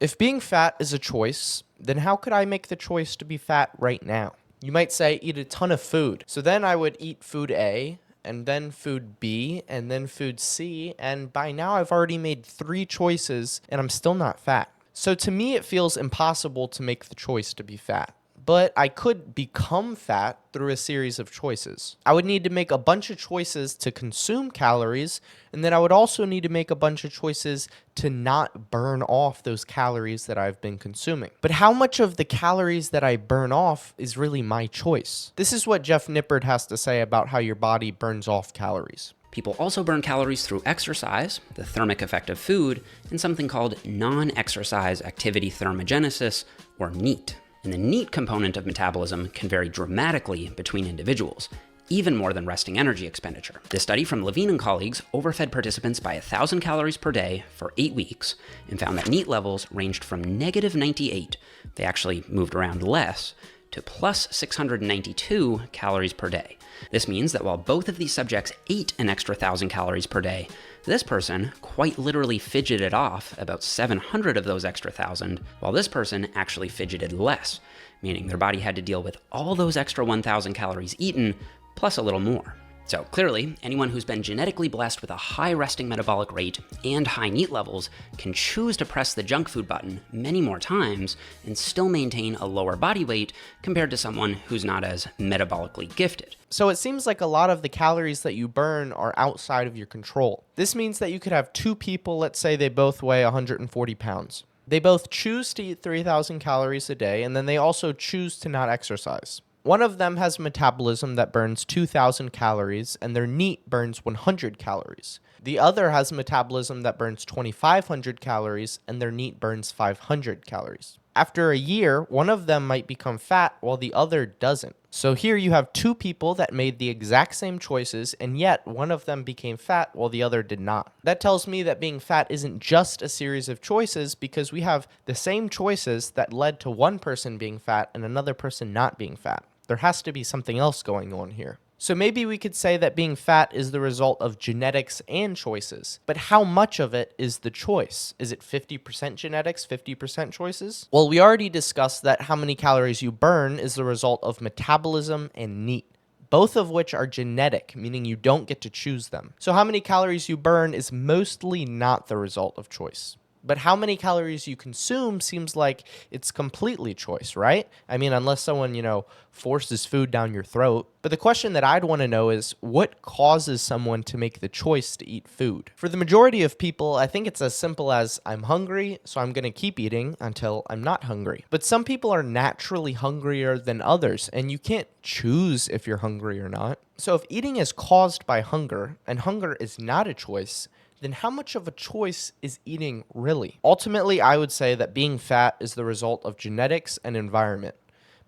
If being fat is a choice, then how could I make the choice to be fat right now? You might say eat a ton of food. So then I would eat food A, and then food B, and then food C, and by now I've already made 3 choices and I'm still not fat. So to me, it feels impossible to make the choice to be fat. But I could become fat through a series of choices. I would need to make a bunch of choices to consume calories, and then I would also need to make a bunch of choices to not burn off those calories that I've been consuming. But how much of the calories that I burn off is really my choice? This is what Jeff Nippard has to say about how your body burns off calories. People also burn calories through exercise, the thermic effect of food, and something called non-exercise activity thermogenesis, or NEAT. And the NEAT component of metabolism can vary dramatically between individuals, even more than resting energy expenditure. This study from Levine and colleagues overfed participants by 1,000 calories per day for 8 weeks and found that NEAT levels ranged from -98, they actually moved around less, to plus 692 calories per day. This means that while both of these subjects ate an extra 1,000 calories per day, this person quite literally fidgeted off about 700 of those extra 1,000, while this person actually fidgeted less, meaning their body had to deal with all those extra 1,000 calories eaten, plus a little more. So clearly, anyone who's been genetically blessed with a high resting metabolic rate and high NEAT levels can choose to press the junk food button many more times and still maintain a lower body weight compared to someone who's not as metabolically gifted. So it seems like a lot of the calories that you burn are outside of your control. This means that you could have 2 people, let's say they both weigh 140 pounds. They both choose to eat 3,000 calories a day, and then they also choose to not exercise. One of them has a metabolism that burns 2,000 calories, and their NEAT burns 100 calories. The other has a metabolism that burns 2,500 calories, and their NEAT burns 500 calories. After a year, one of them might become fat while the other doesn't. So here you have 2 people that made the exact same choices, and yet one of them became fat while the other did not. That tells me that being fat isn't just a series of choices, because we have the same choices that led to one person being fat and another person not being fat. There has to be something else going on here. So maybe we could say that being fat is the result of genetics and choices. But how much of it is the choice? Is it 50% genetics, 50% choices? Well, we already discussed that how many calories you burn is the result of metabolism and NEAT, both of which are genetic, meaning you don't get to choose them. So how many calories you burn is mostly not the result of choice. But how many calories you consume seems like it's completely choice, right? I mean, unless someone, forces food down your throat. But the question that I'd want to know is, what causes someone to make the choice to eat food? For the majority of people, I think it's as simple as I'm hungry, so I'm going to keep eating until I'm not hungry. But some people are naturally hungrier than others, and you can't choose if you're hungry or not. So if eating is caused by hunger, and hunger is not a choice, then how much of a choice is eating really? Ultimately, I would say that being fat is the result of genetics and environment.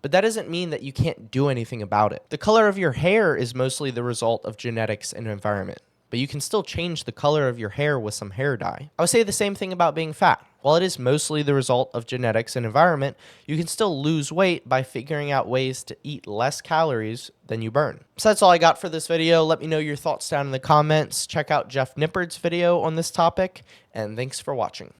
But that doesn't mean that you can't do anything about it. The color of your hair is mostly the result of genetics and environment, but you can still change the color of your hair with some hair dye. I would say the same thing about being fat. While it is mostly the result of genetics and environment, you can still lose weight by figuring out ways to eat less calories than you burn. So that's all I got for this video. Let me know your thoughts down in the comments. Check out Jeff Nippard's video on this topic, and thanks for watching.